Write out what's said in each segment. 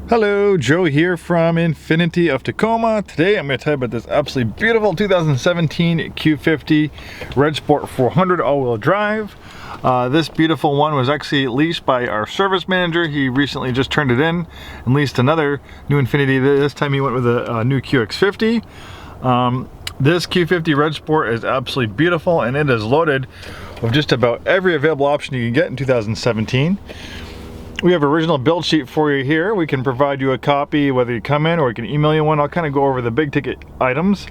Hello, Joe here from Infiniti of Tacoma. Today I'm going to tell you about this absolutely beautiful 2017 Q50 Red Sport 400 all-wheel drive. This beautiful one was actually leased by our service manager. He recently just turned it in and leased another new Infiniti. This time he went with a new QX50. This Q50 Red Sport is absolutely beautiful, and it is loaded with just about every available option you can get in 2017. We have an original build sheet for you here. We can provide you a copy whether you come in, or we can email you one. I'll kind of go over the big ticket items.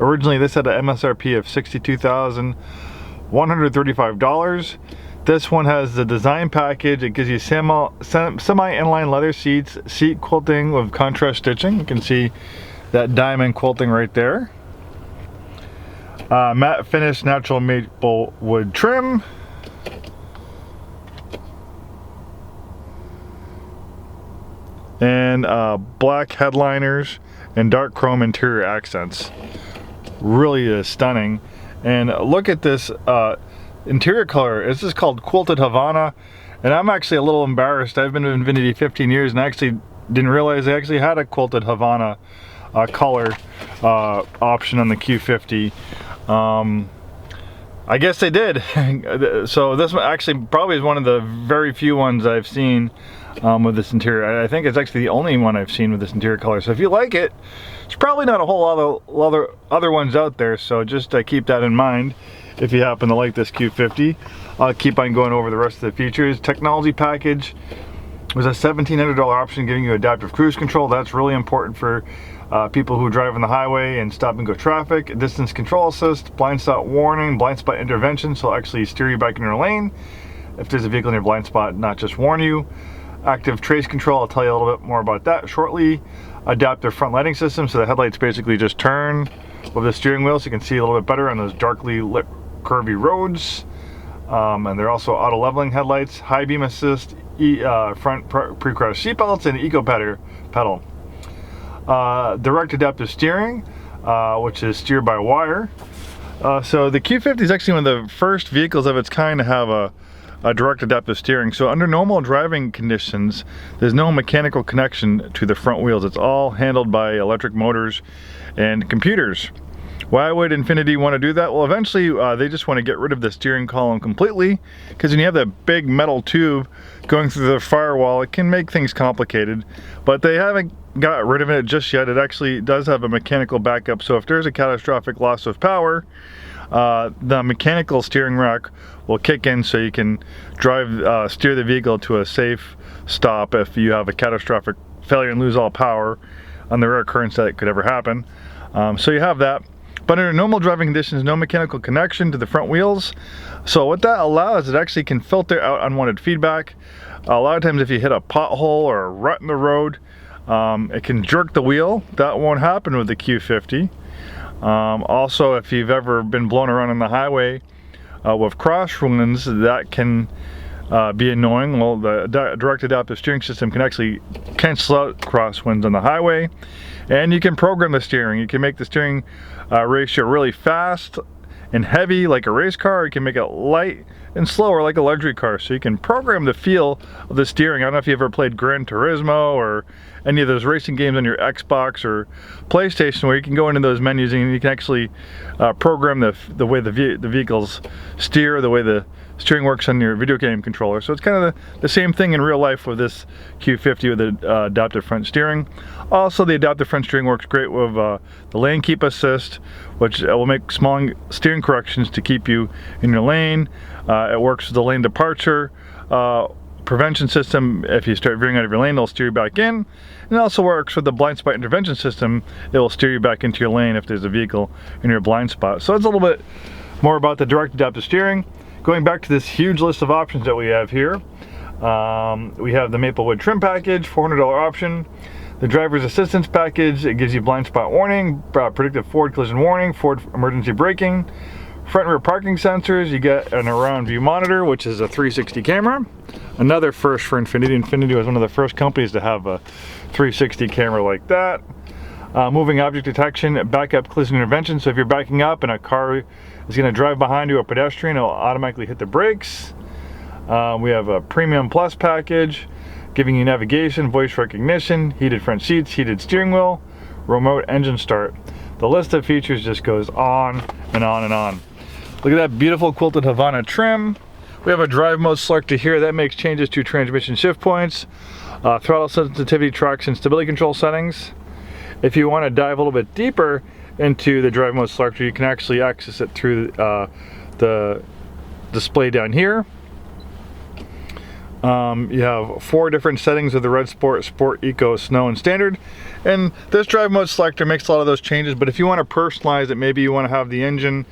Originally this had an MSRP of $62,135. This one has the design package. It gives you semi-inline leather seats, seat quilting with contrast stitching. You can see that diamond quilting right there. Matte finish natural maple wood trim. And black headliners and dark chrome interior accents. Really stunning. And look at this interior color. This is called Quilted Havanna, and I'm actually a little embarrassed. I've been in Infiniti 15 years and I actually didn't realize they actually had a Quilted Havanna color option on the Q50. I guess they did. So this one actually probably is one of the very few ones I've seen with this interior. I think it's actually the only one I've seen with this interior color. So if you like it, it's probably not a whole lot of other ones out there. So just keep that in mind if you happen to like this Q50. I'll keep on going over the rest of the features. Technology package was a $1,700 option giving you adaptive cruise control. That's really important for people who drive on the highway and stop and go traffic. Distance control assist, blind spot warning, blind spot intervention, so it'll actually steer you back in your lane if there's a vehicle in your blind spot, not just warn you. Active trace control, I'll tell you a little bit more about that shortly. Adaptive front lighting system, so the headlights basically just turn with the steering wheel so you can see a little bit better on those darkly lit curvy roads. And they're also auto leveling headlights, high beam assist, front pre-crash seatbelts, and eco pedal. Direct adaptive steering, which is steer by wire. So the Q50 is actually one of the first vehicles of its kind to have a direct adaptive steering. So under normal driving conditions, there's no mechanical connection to the front wheels. It's all handled by electric motors and computers. Why would Infiniti want to do that? Well, eventually they just want to get rid of the steering column completely, because when you have that big metal tube going through the firewall, it can make things complicated. But they haven't got rid of it just yet. It actually does have a mechanical backup, so if there's a catastrophic loss of power, the mechanical steering rack will kick in so you can steer the vehicle to a safe stop if you have a catastrophic failure and lose all power on the rare occurrence that it could ever happen. So you have that. But under normal driving conditions, no mechanical connection to the front wheels. So what that allows, it actually can filter out unwanted feedback. A lot of times if you hit a pothole or a rut in the road, it can jerk the wheel. That won't happen with the Q50. Also, if you've ever been blown around on the highway with crosswinds, that can be annoying. Well, the direct adaptive steering system can actually cancel out crosswinds on the highway, and you can program the steering. You can make the steering ratio really fast and heavy like a race car. You can make it light and slower like a luxury car. So you can program the feel of the steering. I don't know if you ever played Gran Turismo or any of those racing games on your Xbox or PlayStation, where you can go into those menus and you can actually program the way the vehicles steer, the way the steering works on your video game controller. So it's kind of the same thing in real life with this Q50 with the adaptive front steering. Also, the adaptive front steering works great with the lane keep assist, which will make small steering corrections to keep you in your lane. It works with the lane departure prevention system. If you start veering out of your lane, it'll steer you back in. And it also works with the blind spot intervention system. It will steer you back into your lane if there's a vehicle in your blind spot. So it's a little bit more about the direct adaptive steering. Going back to this huge list of options that we have here, we have the maple wood trim package, $400 option. The driver's assistance package, it gives you blind spot warning, predictive forward collision warning, forward emergency braking, front and rear parking sensors. You get an around view monitor, which is a 360 camera. Another first for Infiniti. Infiniti was one of the first companies to have a 360 camera like that. Moving object detection, backup collision intervention. So if you're backing up and a car is going to drive behind you, a pedestrian, it'll automatically hit the brakes. We have a premium plus package. giving you navigation, voice recognition, heated front seats, heated steering wheel, remote engine start. The list of features just goes on and on and on. Look at that beautiful quilted Havanna trim. We have a drive mode selector here that makes changes to transmission shift points, throttle sensitivity, traction, stability control settings. If you want to dive a little bit deeper into the drive mode selector, you can actually access it through the display down here. You have 4 different settings of the Red Sport, Sport, Eco, Snow, and Standard. And this drive mode selector makes a lot of those changes, but if you want to personalize it, maybe you want to have the engine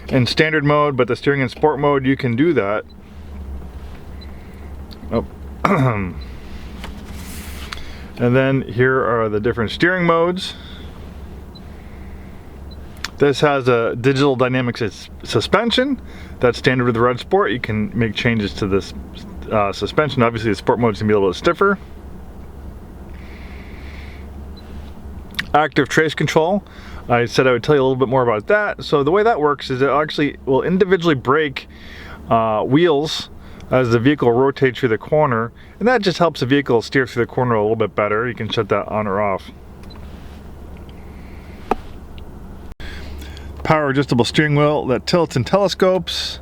in standard mode, but the steering in sport mode, you can do that. Oh. And then here are the different steering modes. This has a digital dynamic suspension. That's standard with the Red Sport. You can make changes to this suspension. Obviously the sport mode is going to be a little bit stiffer. Active trace control. I said I would tell you a little bit more about that. So the way that works is it actually will individually brake wheels as the vehicle rotates through the corner, and that just helps the vehicle steer through the corner a little bit better. You can shut that on or off. Power adjustable steering wheel that tilts and telescopes.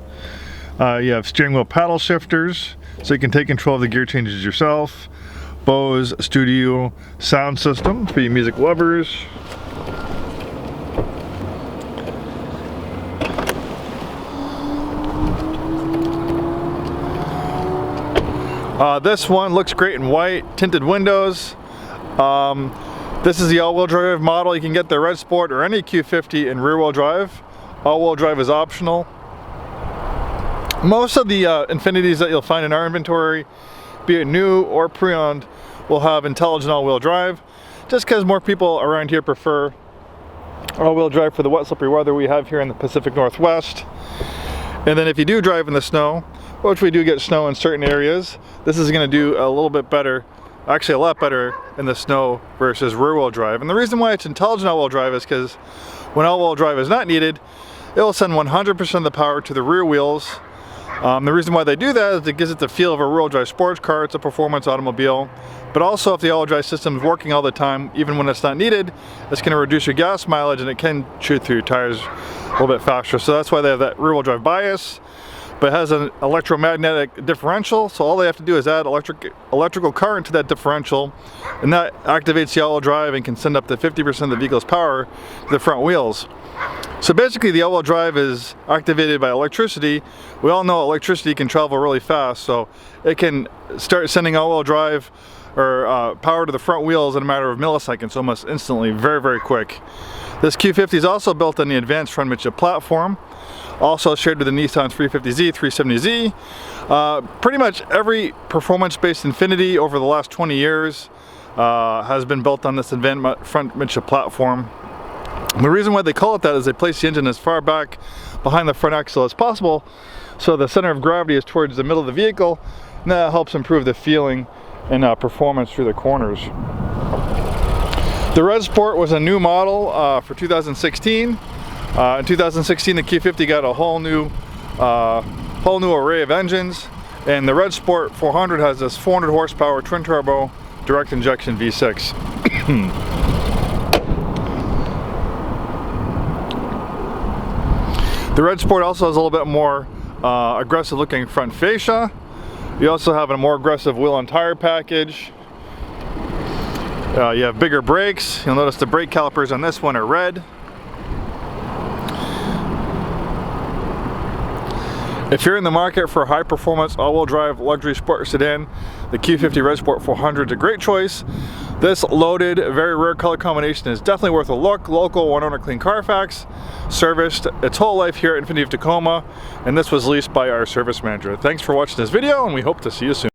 You have steering wheel paddle shifters, so you can take control of the gear changes yourself. Bose Studio sound system for you music lovers. This one looks great in white, tinted windows. This is the all-wheel drive model. You can get the Red Sport or any Q50 in rear-wheel drive. All-wheel drive is optional. Most of the Infinitis that you'll find in our inventory, be it new or pre-owned, will have intelligent all-wheel drive, just because more people around here prefer all-wheel drive for the wet, slippery weather we have here in the Pacific Northwest. And then if you do drive in the snow, which we do get snow in certain areas, this is going to do a little bit better, actually a lot better in the snow versus rear-wheel drive. And the reason why it's intelligent all-wheel drive is because when all-wheel drive is not needed, it will send 100% of the power to the rear wheels. The reason why they do that is it gives it the feel of a rear-wheel drive sports car. It's a performance automobile. But also if the all-wheel drive system is working all the time, even when it's not needed, it's going to reduce your gas mileage and it can chew through your tires a little bit faster. So that's why they have that rear-wheel drive bias. But it has an electromagnetic differential, so all they have to do is add electrical current to that differential, and that activates the all-wheel drive and can send up to 50% of the vehicle's power to the front wheels. So basically the all-wheel drive is activated by electricity. We all know electricity can travel really fast, so it can start sending all-wheel drive or power to the front wheels in a matter of milliseconds, almost instantly, very, very quick. This Q50 is also built on the advanced front midship platform, also shared with the Nissan 350Z, 370Z. Pretty much every performance-based Infiniti over the last 20 years has been built on this advanced front midship platform. And the reason why they call it that is they place the engine as far back behind the front axle as possible, so the center of gravity is towards the middle of the vehicle, and that helps improve the feeling and performance through the corners. The Red Sport was a new model for 2016. In 2016, the Q50 got a whole new array of engines, and the Red Sport 400 has this 400 horsepower twin turbo direct injection V6. The Red Sport also has a little bit more aggressive looking front fascia. You also have a more aggressive wheel and tire package. You have bigger brakes. You'll notice the brake calipers on this one are red. If you're in the market for a high performance all-wheel drive luxury sport sedan, the Q50 Red Sport 400 is a great choice. This loaded, very rare color combination is definitely worth a look. Local, one owner, clean Carfax, serviced its whole life here at Infiniti of Tacoma, and this was leased by our service manager. Thanks for watching this video, and we hope to see you soon.